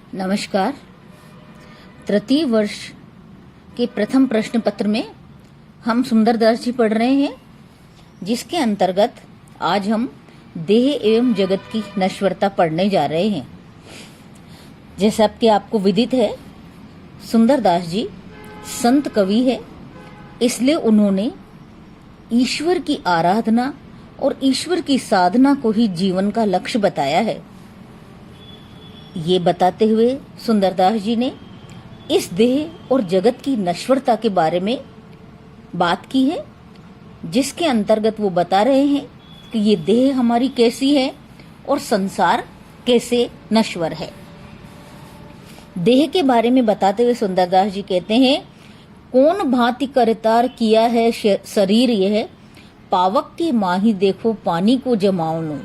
नमस्कार। तृतीय वर्ष के प्रथम प्रश्न पत्र में हम सुंदरदास जी पढ़ रहे हैं, जिसके अंतर्गत आज हम देह एवं जगत की नश्वरता पढ़ने जा रहे हैं। जैसा कि आपको विदित है, सुंदरदास जी संत कवि है, इसलिए उन्होंने ईश्वर की आराधना और ईश्वर की साधना को ही जीवन का लक्ष्य बताया है। ये बताते हुए सुंदरदास जी ने इस देह और जगत की नश्वरता के बारे में बात की है, जिसके अंतर्गत वो बता रहे हैं कि ये देह हमारी कैसी है और संसार कैसे नश्वर है। देह के बारे में बताते हुए सुंदरदास जी कहते हैं, कौन भांति करतार किया है शरीर यह, पावक के माही देखो पानी को जमावनो।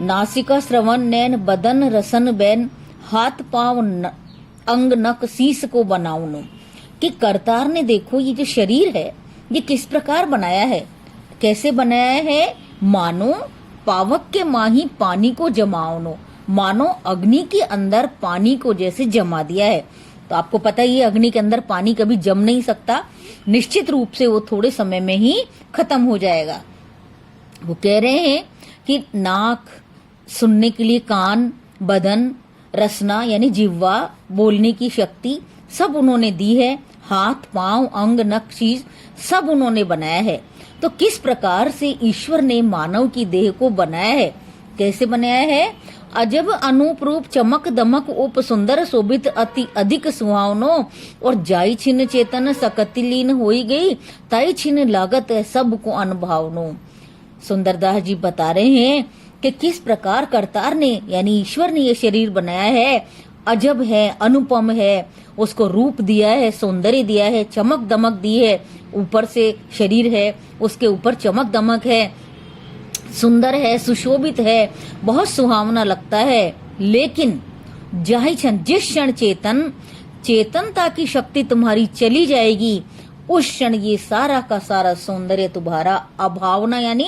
नासिका श्रवण नैन बदन रसन बैन, हाथ पांव अंग नक शीस को बनावनो। कि करतार ने देखो ये जो शरीर है ये किस प्रकार बनाया है, कैसे बनाया है, मानो पावक के माही पानी को जमावनो, मानो अग्नि के अंदर पानी को जैसे जमा दिया है। तो आपको पता ही है, अग्नि के अंदर पानी कभी जम नहीं सकता, निश्चित रूप से वो थोड़े समय में ही खत्म हो जाएगा। वो कह रहे हैं कि नाक सुनने के लिए, कान, बदन, रसना यानी जिह्वा, बोलने की शक्ति सब उन्होंने दी है, हाथ पांव अंग नख शीश सब उन्होंने बनाया है। तो किस प्रकार से ईश्वर ने मानव की देह को बनाया है, कैसे बनाया है, अजब अनूप रूप चमक दमक उप सुंदर शोभित अति अधिक सुहावनो, और जाई छिन चेतन सकतिलीन होई गई, ताई छिन लागत है सबको अनभावनो। सुंदरदास जी बता रहे हैं कि किस प्रकार करतार ने यानी ईश्वर ने ये शरीर बनाया है, अजब है, अनुपम है, उसको रूप दिया है, सौंदर्य दिया है, चमक दमक दी है, ऊपर से शरीर है, उसके ऊपर चमक दमक है, सुंदर है, सुशोभित है, बहुत सुहावना लगता है। लेकिन जाहि क्षण, जिस क्षण चेतनता की शक्ति तुम्हारी चली जाएगी, उस क्षण ये सारा का सारा सौंदर्य तुम्हारा अभावना यानी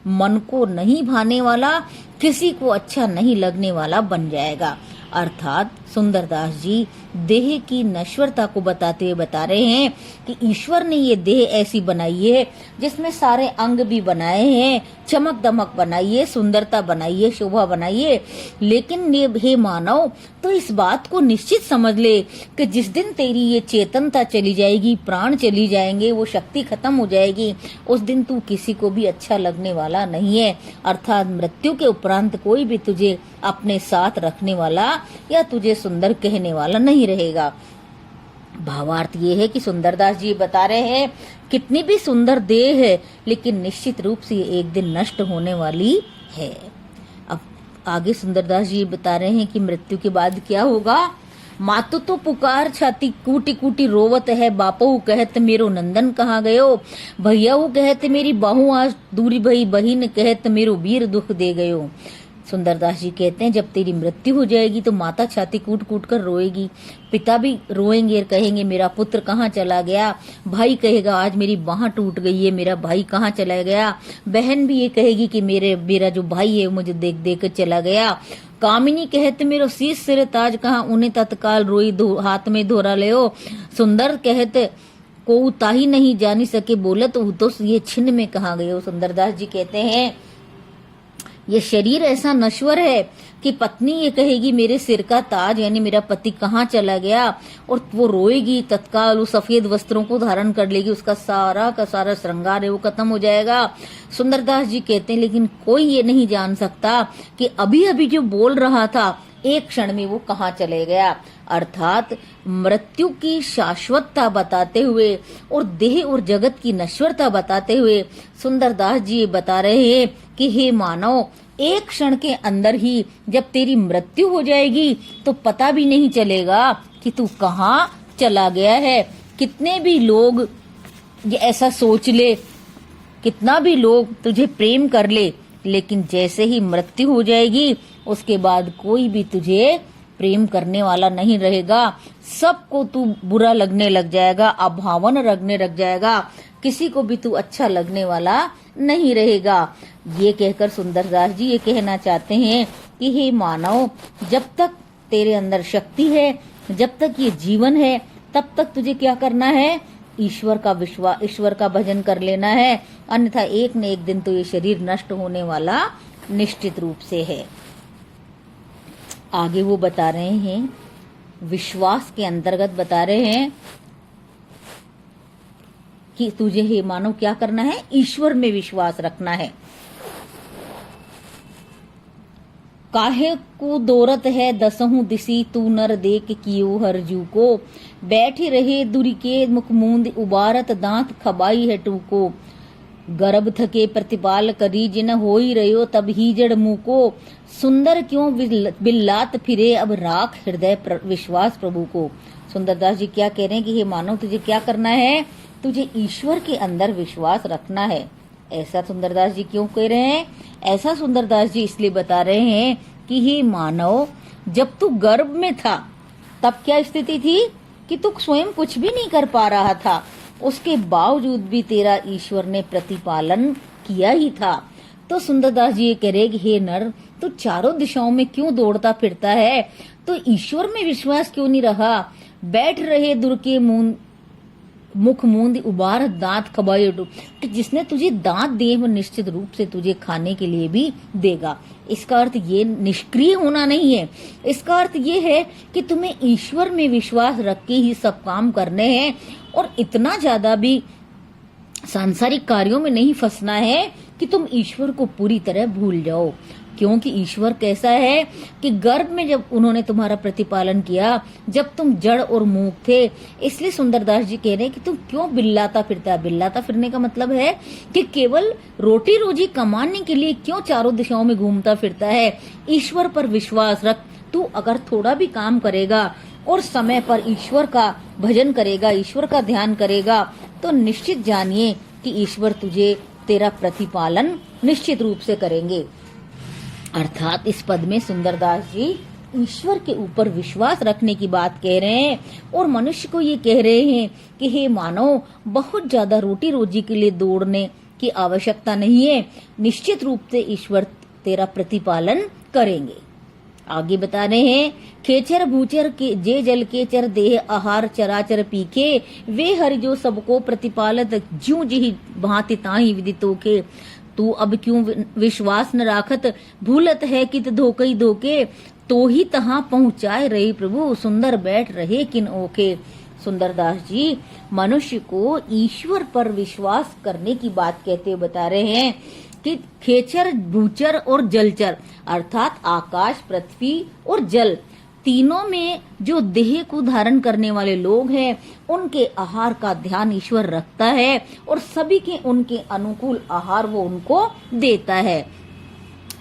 मन को नहीं भाने वाला, किसी को अच्छा नहीं लगने वाला बन जाएगा। अर्थात सुंदरदास जी देह की नश्वरता को बताते हुए बता रहे हैं कि ईश्वर ने ये देह ऐसी बनाई है जिसमें सारे अंग भी बनाए हैं, चमक दमक बनाई है, सुंदरता बनाई है, शोभा बनाई है। लेकिन ये हे मानव, तो इस बात को निश्चित समझ ले कि जिस दिन तेरी ये चेतनता चली जाएगी, प्राण चली जाएंगे, वो शक्ति खत्म हो जाएगी, उस दिन तू किसी को भी अच्छा लगने वाला नहीं है। अर्थात मृत्यु के उपरांत कोई भी तुझे अपने साथ रखने वाला या तुझे सुंदर कहने वाला नहीं रहेगा। भावार्थ ये है कि सुंदरदास जी बता रहे हैं, कितनी भी सुंदर देह है लेकिन निश्चित रूप से एक दिन नष्ट होने वाली है। अब आगे सुंदरदास जी बता रहे हैं कि मृत्यु के बाद क्या होगा। मातु तो पुकार छाती कूटी कूटी रोवत है, बापू कहत मेरो नंदन कहाँ गयो, भैया कहत मेरी बाहू आज दूरी भई, बहिन कहत मेरो वीर दुख दे गयो। सुंदरदास जी कहते हैं, जब तेरी मृत्यु हो जाएगी तो माता छाती कूट कूट कर रोएगी, पिता भी रोएंगे और कहेंगे मेरा पुत्र कहाँ चला गया, भाई कहेगा आज मेरी बाह टूट गई है, मेरा भाई कहाँ चला गया, बहन भी ये कहेगी कि मेरा जो भाई है मुझे देख देख कर चला गया। कामिनी कहत मेरो शीश सिर ताज कहाँ, उन्हें तत्काल रोई हाथ में धोरा ले। सुंदर कहत को ताही नहीं जानी सके, बोलत तो ये छिन्न में कहाँ गए। सुंदरदास जी कहते हैं, ये शरीर ऐसा नश्वर है कि पत्नी ये कहेगी मेरे सिर का ताज यानी मेरा पति कहाँ चला गया, और वो रोएगी, तत्काल वो सफेद वस्त्रों को धारण कर लेगी, उसका सारा का सारा श्रृंगार है वो खत्म हो जाएगा। सुंदरदास जी कहते हैं, लेकिन कोई ये नहीं जान सकता कि अभी अभी जो बोल रहा था एक क्षण में वो कहाँ चले गया। अर्थात मृत्यु की शाश्वतता बताते हुए और देह और जगत की नश्वरता बताते हुए सुंदरदास जी बता रहे हैं कि हे मानव, एक क्षण के अंदर ही जब तेरी मृत्यु हो जाएगी तो पता भी नहीं चलेगा कि तू कहाँ चला गया है। कितने भी लोग ये ऐसा सोच ले, कितना भी लोग तुझे प्रेम कर ले, लेकिन जैसे ही मृत्यु हो जाएगी उसके बाद कोई भी तुझे प्रेम करने वाला नहीं रहेगा, सबको तू बुरा लगने लग जाएगा, अभावन लगने लग जाएगा, किसी को भी तू अच्छा लगने वाला नहीं रहेगा। ये कहकर सुंदरदास जी ये कहना चाहते हैं कि हे मानव, जब तक तेरे अंदर शक्ति है, जब तक ये जीवन है तब तक तुझे क्या करना है, ईश्वर का विश्वास, ईश्वर का भजन कर लेना है, अन्यथा एक न एक दिन तो ये शरीर नष्ट होने वाला निश्चित रूप से है। आगे वो बता रहे हैं, विश्वास के अंतर्गत बता रहे हैं कि तुझे हे मानव क्या करना है, ईश्वर में विश्वास रखना है। काहे को दौरत है दसहु दिसी, तू नर देख कियो हरजू को, बैठे रहे दुरी के मुख मूंद उबारत, दांत खबाई है टूको, गर्भ थके प्रतिपाल करी, जिन होई रहो तब ही जड़ मुंह को, सुंदर क्यों बिल्लात फिरे, अब राख हृदय विश्वास प्रभु को। सुंदरदास जी क्या कह रहे हैं कि हे मानव तुझे क्या करना है, तुझे ईश्वर के अंदर विश्वास रखना है। ऐसा सुंदरदास जी क्यों कह रहे हैं, ऐसा सुंदरदास जी इसलिए बता रहे हैं कि हे मानव, जब तू गर्भ में था तब क्या स्थिति थी कि तू स्वयं कुछ भी नहीं कर पा रहा था, उसके बावजूद भी तेरा ईश्वर ने प्रतिपालन किया ही था। तो सुंदरदास जी ये कह रहे कि हे नर, तू चारों दिशाओं में क्यों दौड़ता फिरता है, तो ईश्वर में विश्वास क्यों नहीं रहा, बैठ रहे दुर के मुख मूंद उबार दांत खबाए, कि जिसने तुझे दांत दिए वो निश्चित रूप से तुझे खाने के लिए भी देगा। इसका अर्थ ये निष्क्रिय होना नहीं है, इसका अर्थ ये है कि तुम्हें ईश्वर में विश्वास रख के ही सब काम करने हैं और इतना ज्यादा भी सांसारिक कार्यों में नहीं फंसना है कि तुम ईश्वर को पूरी तरह भूल जाओ। क्योंकि ईश्वर कैसा है कि गर्भ में जब उन्होंने तुम्हारा प्रतिपालन किया, जब तुम जड़ और मूक थे, इसलिए सुंदरदास जी कह रहे हैं कि तुम क्यों बिल्लाता फिरता है। बिल्लाता फिरने का मतलब है कि केवल रोटी रोजी कमाने के लिए क्यों चारों दिशाओं में घूमता फिरता है। ईश्वर पर विश्वास रख, तू अगर थोड़ा भी काम करेगा और समय पर ईश्वर का भजन करेगा, ईश्वर का ध्यान करेगा, तो निश्चित जानिए कि ईश्वर तुझे तेरा प्रतिपालन निश्चित रूप से करेंगे। अर्थात इस पद में सुंदरदास जी ईश्वर के ऊपर विश्वास रखने की बात कह रहे हैं और मनुष्य को ये कह रहे हैं कि हे मानव, बहुत ज्यादा रोटी रोजी के लिए दौड़ने की आवश्यकता नहीं है, निश्चित रूप से ईश्वर तेरा प्रतिपालन करेंगे। आगे बता रहे हैं, खेचर भूचर के जे जल के चर देह आहार चराचर पीखे, वे हरि जो सबको प्रतिपालत, ज्यों जी भांति ताहि विदितो के, तू अब क्यों विश्वास न राखत, भूलत है कित धोकई धोके, तो ही तहां पहुंचाए रही प्रभु, सुंदर बैठ रहे किन ओके। सुंदरदास जी मनुष्य को ईश्वर पर विश्वास करने की बात कहते हुए बता रहे हैं कि खेचर भूचर और जलचर अर्थात आकाश, पृथ्वी और जल, तीनों में जो देह को धारण करने वाले लोग हैं उनके आहार का ध्यान ईश्वर रखता है और सभी के उनके अनुकूल आहार वो उनको देता है।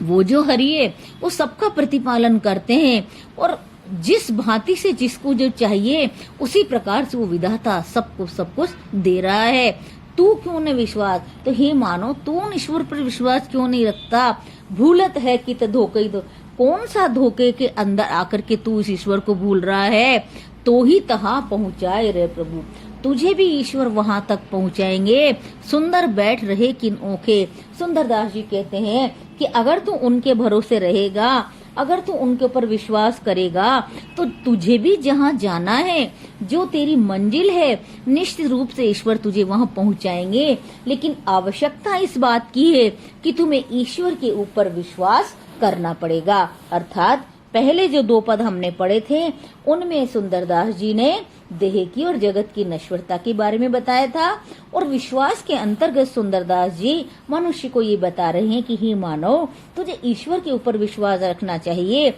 वो जो हरि है वो सबका प्रतिपालन करते हैं और जिस भांति से जिसको जो चाहिए उसी प्रकार से वो विधाता सबको सब कुछ दे रहा है। तू क्यों न विश्वास, तो हे मानो तू ईश्वर पर विश्वास क्यों नहीं रखता, भूलत है कि धोखे, तो कौन सा धोखे के अंदर आकर के तू इस ईश्वर को भूल रहा है, तो ही तहां पहुंचाए रे प्रभु, तुझे भी ईश्वर वहां तक पहुंचाएंगे, सुंदर बैठ रहे किन ओखे। सुंदरदास जी कहते हैं कि अगर तू उनके भरोसे रहेगा, अगर तू उनके ऊपर विश्वास करेगा, तो तुझे भी जहां जाना है, जो तेरी मंजिल है, निश्चित रूप से ईश्वर तुझे वहां पहुंचाएंगे। लेकिन आवश्यकता इस बात की है कि तुम्हें ईश्वर के ऊपर विश्वास करना पड़ेगा। अर्थात पहले जो दो पद हमने पढ़े थे उनमें सुंदरदास जी ने देह की और जगत की नश्वरता के बारे में बताया था और विश्वास के अंतर्गत सुंदरदास जी मनुष्य को ये बता रहे हैं कि हे मानव, तुझे ईश्वर के ऊपर विश्वास रखना चाहिए,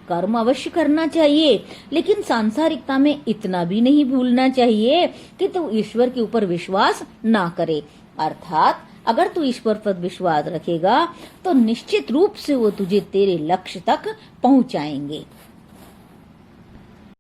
कर्म अवश्य करना चाहिए, लेकिन सांसारिकता में इतना भी नहीं भूलना चाहिए कि तू ईश्वर के ऊपर विश्वास ना करे। अर्थात अगर तू ईश्वर पर विश्वास रखेगा तो निश्चित रूप से वो तुझे तेरे लक्ष्य तक पहुंचाएंगे।